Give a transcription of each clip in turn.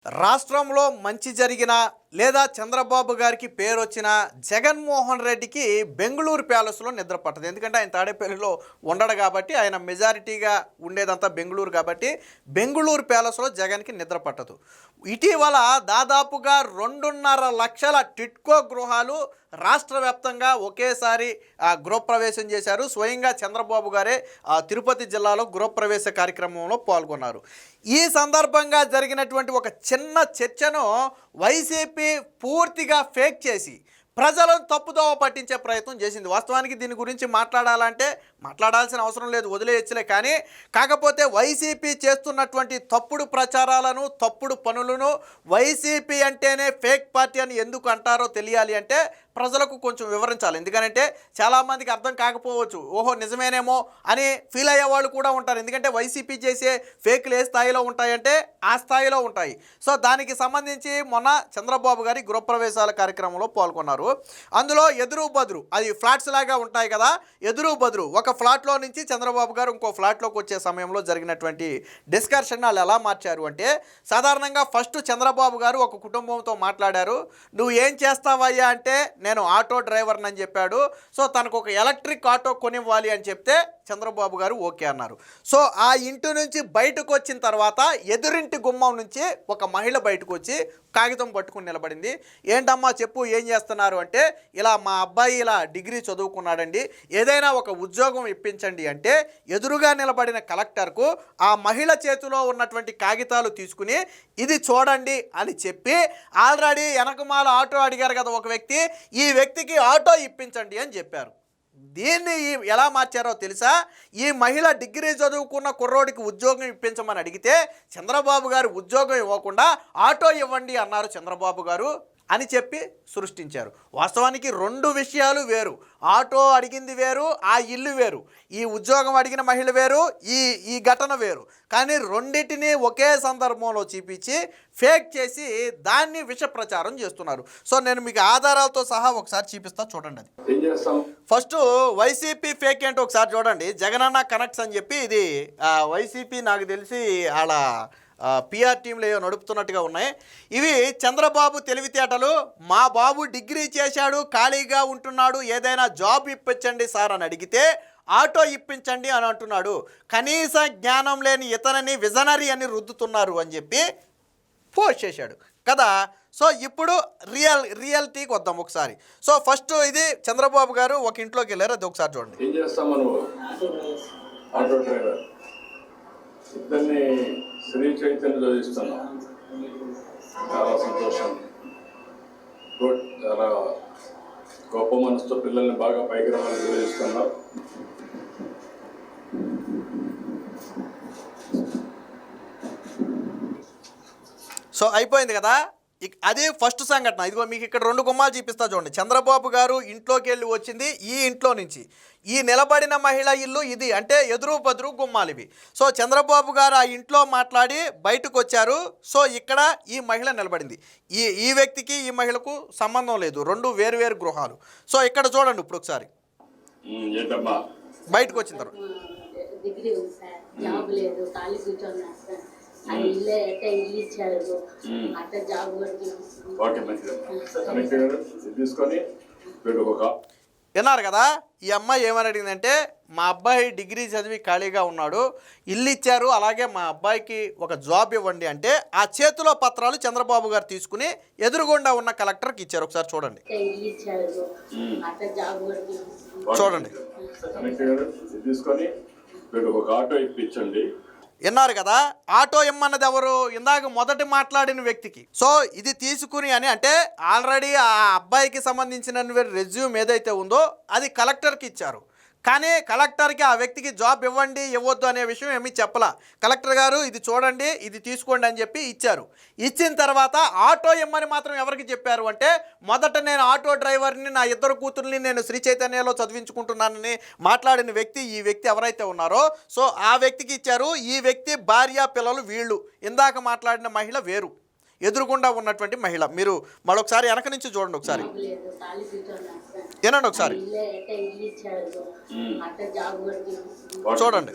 రాష్ట్రంలో మంచి జరిగిన లేదా చంద్రబాబు గారికి పేరు వచ్చిన జగన్మోహన్ రెడ్డికి బెంగళూరు ప్యాలెస్లో నిద్ర పట్టదు. ఎందుకంటే ఆయన తాడేపల్లిలో ఉండడు కాబట్టి, ఆయన మెజారిటీగా ఉండేదంతా బెంగళూరు కాబట్టి బెంగళూరు ప్యాలెస్లో జగన్కి నిద్ర పట్టదు. ఇటీవల దాదాపుగా 2.5 లక్షల టిట్కో గృహాలు రాష్ట్ర వ్యాప్తంగా ఒకేసారి గృహప్రవేశం చేశారు. స్వయంగా చంద్రబాబు గారే తిరుపతి జిల్లాలో గృహప్రవేశ కార్యక్రమంలో పాల్గొన్నారు. ఈ సందర్భంగా జరిగినటువంటి ఒక చిన్న చర్చను వైసీపీ పూర్తిగా ఫేక్ చేసి ప్రజలను తప్పుదోవ పట్టించే ప్రయత్నం చేసింది. వాస్తవానికి దీని గురించి మాట్లాడాల్సిన అవసరం లేదు, వదిలేయచ్చులే. కాకపోతే వైసీపీ చేస్తున్నటువంటి తప్పుడు ప్రచారాలను, తప్పుడు పనులను, వైసీపీ అంటేనే ఫేక్ పార్టీ అని ఎందుకు అంటారో తెలియాలి అంటే ప్రజలకు కొంచెం వివరించాలి. ఎందుకంటే చాలామందికి అర్థం కాకపోవచ్చు, ఓహో నిజమేనేమో అని ఫీల్ అయ్యే వాళ్ళు కూడా ఉంటారు. ఎందుకంటే వైసీపీ చేసే ఫేక్లు ఏ స్థాయిలో ఉంటాయంటే ఆ స్థాయిలో ఉంటాయి. సో దానికి సంబంధించి మొన్న చంద్రబాబు గారి గృహప్రవేశాల కార్యక్రమంలో పాల్గొన్నారు. అందులో ఎదురు బదురు, అది ఫ్లాట్స్ లాగా ఉంటాయి కదా, ఎదురు బదురు ఒక ఫ్లాట్లో నుంచి చంద్రబాబు గారు ఇంకో ఫ్లాట్లోకి వచ్చే సమయంలో జరిగినటువంటి డిస్కషన్ వాళ్ళు ఎలా మార్చారు అంటే, సాధారణంగా ఫస్ట్ చంద్రబాబు గారు ఒక కుటుంబంతో మాట్లాడారు. నువ్వు ఏం చేస్తావయ్యా అంటే నేను ఆటో డ్రైవర్ని అని చెప్పాడు. సో తనకు ఒక ఎలక్ట్రిక్ ఆటో కొనివ్వాలి అని చెప్తే చంద్రబాబు గారు ఓకే అన్నారు. సో ఆ ఇంటి నుంచి బయటకు వచ్చిన తర్వాత ఎదురింటి గుమ్మం నుంచి ఒక మహిళ బయటకు వచ్చి కాగితం పట్టుకుని నిలబడింది. ఏంటమ్మా చెప్పు, ఏం చేస్తున్నారు అంటే, ఇలా మా అబ్బాయి ఇలా డిగ్రీ చదువుకున్నాడండి, ఏదైనా ఒక ఉద్యోగం ఇప్పించండి అంటే ఎదురుగా నిలబడిన కలెక్టర్కు ఆ మహిళ చేతిలో ఉన్నటువంటి కాగితాలు తీసుకుని ఇది చూడండి అని చెప్పి, ఆల్రెడీ వెనకమాల ఆటో అడిగారు కదా ఒక వ్యక్తి, ఈ వ్యక్తికి ఆటో ఇప్పించండి అని చెప్పారు. దీన్ని ఎలా మార్చారో తెలుసా? ఈ మహిళ డిగ్రీ చదువుకున్న కుర్రోడికి ఉద్యోగం ఇప్పించమని అడిగితే చంద్రబాబు గారు ఉద్యోగం ఇవ్వకుండా ఆటో ఇవ్వండి అన్నారు చంద్రబాబు గారు అని చెప్పి సృష్టించారు. వాస్తవానికి 2 విషయాలు వేరు. ఆటో అడిగింది వేరు, ఆ ఇల్లు వేరు. ఈ ఉద్యోగం అడిగిన మహిళ వేరు, ఈ ఘటన వేరు. కానీ రెండింటినీ ఒకే సందర్భంలో చూపించి ఫేక్ చేసి దాన్ని విష ప్రచారం చేస్తున్నారు. సో నేను మీకు ఆధారాలతో సహా ఒకసారి చూపిస్తా, చూడండి. అది ఫస్ట్ వైసీపీ ఫేక్ ఏంటో ఒకసారి చూడండి. జగనన్న కనెక్ట్స్ అని చెప్పి ఇది వైసీపీ నాకు తెలిసి వాళ్ళ పిఆర్ టీంలో ఏవో నడుపుతున్నట్టుగా ఉన్నాయి. ఇవి చంద్రబాబు తెలివితేటలు. మా బాబు డిగ్రీ చేశాడు, ఖాళీగా ఉంటున్నాడు, ఏదైనా జాబ్ ఇప్పించండి సార్ అని అడిగితే ఆటో ఇప్పించండి అని అంటున్నాడు. కనీస జ్ఞానం లేని ఇతనని విజనరీ అని రుద్దుతున్నారు అని చెప్పి పోస్ట్ చేశాడు కదా. సో ఇప్పుడు రియాలిటీకి వద్దాం ఒకసారి. సో ఫస్ట్ ఇది చంద్రబాబు గారు ఒక ఇంట్లోకి వెళ్ళారు, అది ఒకసారి చూడండి. ఏం చేస్తాం మనం, ఆటో డ్రైవర్ ఇద్దరిని శ్రీ చైతన్య చదివిస్తున్నాం. చాలా సంతోషం, గుడ్. చాలా గొప్ప మనసుతో పిల్లల్ని బాగా పైకి రావాలని చదివిస్తున్నాం. సో అయిపోయింది కదా. అదే ఫస్ట్ సంఘటన. ఇదిగో మీకు ఇక్కడ 2 గుమ్మాలు చూపిస్తా చూడండి. చంద్రబాబు గారు ఇంట్లోకి వెళ్ళి వచ్చింది ఈ ఇంట్లో నుంచి. ఈ నిలబడిన మహిళ ఇల్లు ఇది, అంటే ఎదురు బదురు గుమ్మాలు ఇవి. సో చంద్రబాబు గారు ఆ ఇంట్లో మాట్లాడి బయటకు వచ్చారు. సో ఇక్కడ ఈ మహిళ నిలబడింది. ఈ వ్యక్తికి ఈ మహిళకు సంబంధం లేదు, 2 వేరు గృహాలు. సో ఇక్కడ చూడండి ఇప్పుడు ఒకసారి బయటకు వచ్చిన తర్వాత. విన్నారు కదా, ఈ అమ్మాయి ఏమని అడిగిందంటే, మా అబ్బాయి డిగ్రీ చదివి ఖాళీగా ఉన్నాడు, ఇల్లు ఇచ్చారు, అలాగే మా అబ్బాయికి ఒక జాబ్ ఇవ్వండి అంటే ఆ చేతిలో పత్రాలు చంద్రబాబు గారు తీసుకుని ఎదురుగుండా ఉన్న కలెక్టర్కి ఇచ్చారు. ఒకసారి చూడండి. విన్నారు కదా, ఆటో ఇమ్మన్నది ఎవరు? ఇందాక మొదటి మాట్లాడిన వ్యక్తికి. సో ఇది తీసుకుని అంటే ఆల్రెడీ ఆ అబ్బాయికి సంబంధించిన రెజ్యూమ్ ఏదైతే ఉందో అది కలెక్టర్కి ఇచ్చారు. కానీ కలెక్టర్కి ఆ వ్యక్తికి జాబ్ ఇవ్వండి ఇవ్వద్దు అనే విషయం ఏమీ చెప్పలా. కలెక్టర్ గారు ఇది చూడండి, ఇది తీసుకోండి అని చెప్పి ఇచ్చారు. ఇచ్చిన తర్వాత ఆటో ఇమ్మని మాత్రం ఎవరికి చెప్పారు అంటే, మొదట నేను ఆటో డ్రైవర్ని, నా 2 కూతుర్ని నేను శ్రీ చైతన్యలో చదివించుకుంటున్నానని మాట్లాడిన వ్యక్తి, ఈ వ్యక్తి ఎవరైతే ఉన్నారో సో ఆ వ్యక్తికి ఇచ్చారు. ఈ వ్యక్తి భార్య పిల్లలు వీళ్ళు. ఇందాక మాట్లాడిన మహిళ వేరు, ఎదురుగుండా ఉన్నటువంటి మహిళ. మీరు మరొకసారి వెనక నుంచి చూడండి, ఒకసారి వినండి, ఒకసారి చూడండి.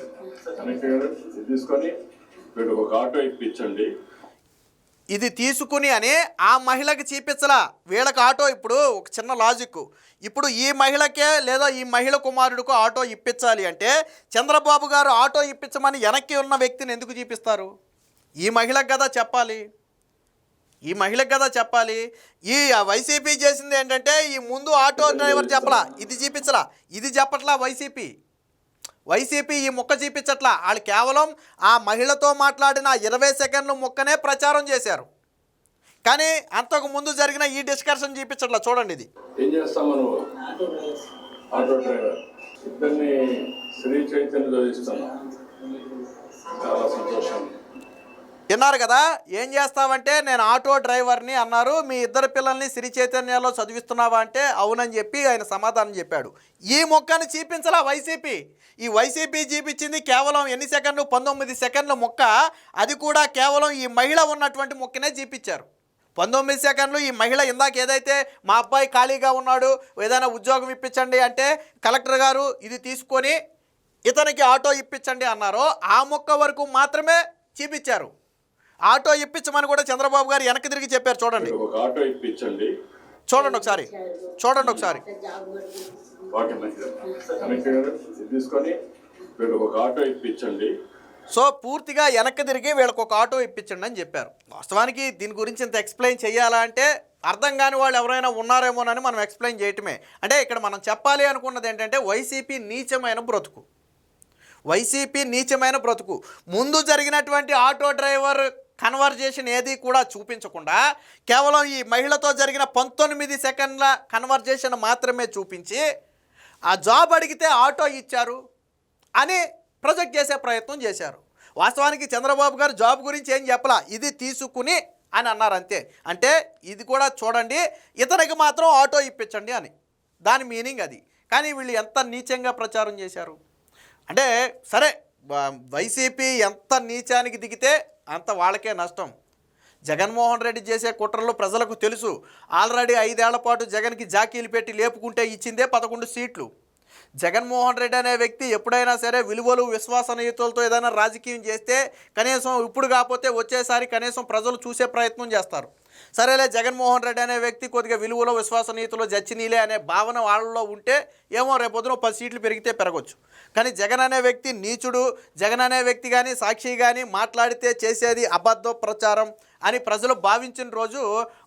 తీసుకొని ఒక ఆటో ఇప్పించండి. ఇది తీసుకుని అని ఆ మహిళకి చూపించలా, వీళ్ళకి ఆటో. ఇప్పుడు ఒక చిన్న లాజిక్, ఇప్పుడు ఈ మహిళకే లేదా ఈ మహిళ కుమారుడికి ఆటో ఇప్పించాలి అంటే చంద్రబాబు గారు ఆటో ఇప్పించమని వెనక్కి ఉన్న వ్యక్తిని ఎందుకు చూపిస్తారు? ఈ మహిళకు కదా చెప్పాలి, ఈ మహిళకు కదా చెప్పాలి. ఈ వైసీపీ చేసింది ఏంటంటే ఈ ముందు ఆటో డ్రైవర్ చెప్పలా, ఇది చూపించలా, ఇది చెప్పట్లా. వైసీపీ ఈ ముక్క చూపించట్లా. వాళ్ళు కేవలం ఆ మహిళతో మాట్లాడిన 20 సెకండ్ల ముక్కనే ప్రచారం చేశారు, కానీ అంతకు ముందు జరిగిన ఈ డిస్కషన్ చూపించట్లా. చూడండి ఇది. ఏం చేస్తాం మనం? ఆటో డ్రైవర్ ఇద్దరిని శ్రీ చైతన్య చదివిస్తున్నాం. చాలా సంతోషం. విన్నారు కదా, ఏం చేస్తావంటే నేను ఆటో డ్రైవర్ని అన్నారు, మీ ఇద్దరు పిల్లల్ని శ్రీ చైతన్యలో చదివిస్తున్నావా అంటే అవునని చెప్పి ఆయన సమాధానం చెప్పాడు. ఈ మొక్కని చూపించలా వైసీపీ. ఈ వైసీపీ చూపించింది కేవలం ఎన్ని సెకండ్లు? 19 సెకండ్ల మొక్క. అది కూడా కేవలం ఈ మహిళ ఉన్నటువంటి మొక్కనే చూపించారు. 19 సెకండ్లు. ఈ మహిళ ఇందాక ఏదైతే మా అబ్బాయి ఖాళీగా ఉన్నాడు, ఏదైనా ఉద్యోగం ఇప్పించండి అంటే కలెక్టర్ గారు ఇది తీసుకొని ఇతనికి ఆటో ఇప్పించండి అన్నారో ఆ మొక్క వరకు మాత్రమే చూపించారు. ఆటో ఇప్పించమని కూడా చంద్రబాబు గారు వెనక్కి తిరిగి చెప్పారు. చూడండి, ఒక ఆటో ఇప్పించండి. చూడండి ఒకసారి. తీసుకొని వీళ్ళకి ఒక ఆటో ఇప్పించండి. సో పూర్తిగా వెనక్కి తిరిగి వీళ్ళకి ఒక ఆటో ఇప్పించండి అని చెప్పారు. వాస్తవానికి దీని గురించి ఇంత ఎక్స్ప్లెయిన్ చేయాలా అంటే అర్థం కాని వాళ్ళు ఎవరైనా ఉన్నారేమోనని మనం ఎక్స్ప్లెయిన్ చేయటమే. అంటే ఇక్కడ మనం చెప్పాలి అనుకున్నది ఏంటంటే వైసీపీ నీచమైన బ్రతుకు. వైసీపీ నీచమైన బ్రతుకు. ముందు జరిగినటువంటి ఆటో డ్రైవర్ కన్వర్జేషన్ ఏది కూడా చూపించకుండా కేవలం ఈ మహిళతో జరిగిన 19 సెకండ్ల కన్వర్జేషన్ మాత్రమే చూపించి ఆ జాబ్ అడిగితే ఆటో ఇచ్చారు అని ప్రొజెక్ట్ చేసే ప్రయత్నం చేశారు. వాస్తవానికి చంద్రబాబు గారు జాబ్ గురించి ఏం చెప్పలా, ఇది తీసుకుని అని అన్నారు అంతే. అంటే ఇది కూడా చూడండి, ఇతనికి మాత్రం ఆటో ఇప్పించండి అని, దాని మీనింగ్ అది. కానీ వీళ్ళు ఎంత నీచంగా ప్రచారం చేశారు అంటే, సరే వైసీపీ ఎంత నీచానికి దిగితే అంత వాళ్ళకే నష్టం. జగన్మోహన్ రెడ్డి చేసే కుట్రలు ప్రజలకు తెలుసు. ఆల్రెడీ 5 ఏళ్ల పాటు జగన్కి జాకీలు పెట్టి లేపుకుంటే ఇచ్చిందే 11 సీట్లు. జగన్మోహన్ రెడ్డి అనే వ్యక్తి ఎప్పుడైనా సరే విలువలు విశ్వసనీయతలతో ఏదైనా రాజకీయం చేస్తే కనీసం ఇప్పుడు కాకపోతే వచ్చేసారి కనీసం ప్రజలు చూసే ప్రయత్నం చేస్తారు. సరేలే జగన్మోహన్ రెడ్డి అనే వ్యక్తి కొద్దిగా విలువలో విశ్వసనీయతలో జచ్చినీలే అనే భావన వాళ్ళలో ఉంటే ఏమో రేపొద్దున 10 సీట్లు పెరిగితే పెరగచ్చు. కానీ జగన్ అనే వ్యక్తి నీచుడు, జగన్ అనే వ్యక్తి కానీ సాక్షి కానీ మాట్లాడితే చేసేది అబద్ధ ప్రచారం అని ప్రజలు భావించిన రోజు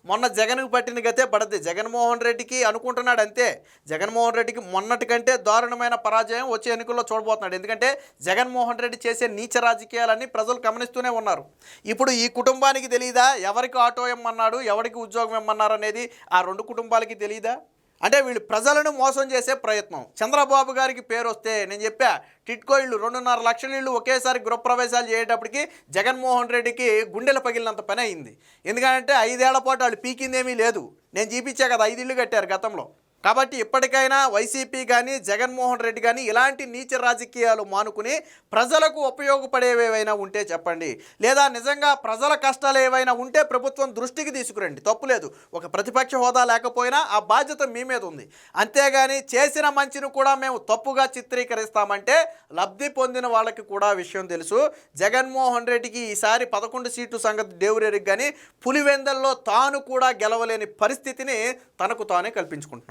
మొన్న జగన్కు పట్టిన గతే పడద్ది. జగన్మోహన్ రెడ్డికి అనుకుంటున్నాడు అంతే. జగన్మోహన్ రెడ్డికి మొన్నటి కంటే దారుణమైన పరాజయం వచ్చే ఎన్నికల్లో చూడబోతున్నాడు. ఎందుకంటే జగన్మోహన్ రెడ్డి చేసే నీచ రాజకీయాలన్నీ ప్రజలు గమనిస్తూనే ఉన్నారు. ఇప్పుడు ఈ కుటుంబానికి తెలియదా ఎవరికి ఆటో ఇమ్మన్నాడు, ఎవరికి ఉద్యోగం ఇమ్మన్నారు అనేది? ఆ 2 కుటుంబాలకి తెలియదా? అంటే వీళ్ళు ప్రజలను మోసం చేసే ప్రయత్నం. చంద్రబాబు గారికి పేరు వస్తే నేను చెప్పా, టిట్కో ఇళ్ళు 2.5 లక్షల ఇళ్ళు ఒకేసారి గృహప్రవేశాలు చేయటప్పటికి జగన్మోహన్ రెడ్డికి గుండెలు పగిలినంత పని అయింది. ఎందుకంటే 5 ఏళ్ల పాటు వాళ్ళు పీకిందేమీ లేదు. నేను చూపించా కదా, 5 ఇళ్ళు కట్టారు గతంలో. కాబట్టి ఇప్పటికైనా వైసీపీ కానీ జగన్మోహన్ రెడ్డి కానీ ఇలాంటి నీచ రాజకీయాలు మానుకుని ప్రజలకు ఉపయోగపడేవి ఏవైనా ఉంటే చెప్పండి, లేదా నిజంగా ప్రజల కష్టాలు ఏవైనా ఉంటే ప్రభుత్వం దృష్టికి తీసుకురండి, తప్పులేదు. ఒక ప్రతిపక్ష హోదా లేకపోయినా ఆ బాధ్యత మీ మీద ఉంది. అంతేగాని చేసిన మంచిని కూడా మేము తప్పుగా చిత్రీకరిస్తామంటే లబ్ధి పొందిన వాళ్ళకి కూడా విషయం తెలుసు. జగన్మోహన్ రెడ్డికి ఈసారి 11 సీట్లు సంగతి దేవురెరికి కానీ పులివెందల్లో తాను కూడా గెలవలేని పరిస్థితిని తనకు తానే కల్పించుకుంటున్నాడు.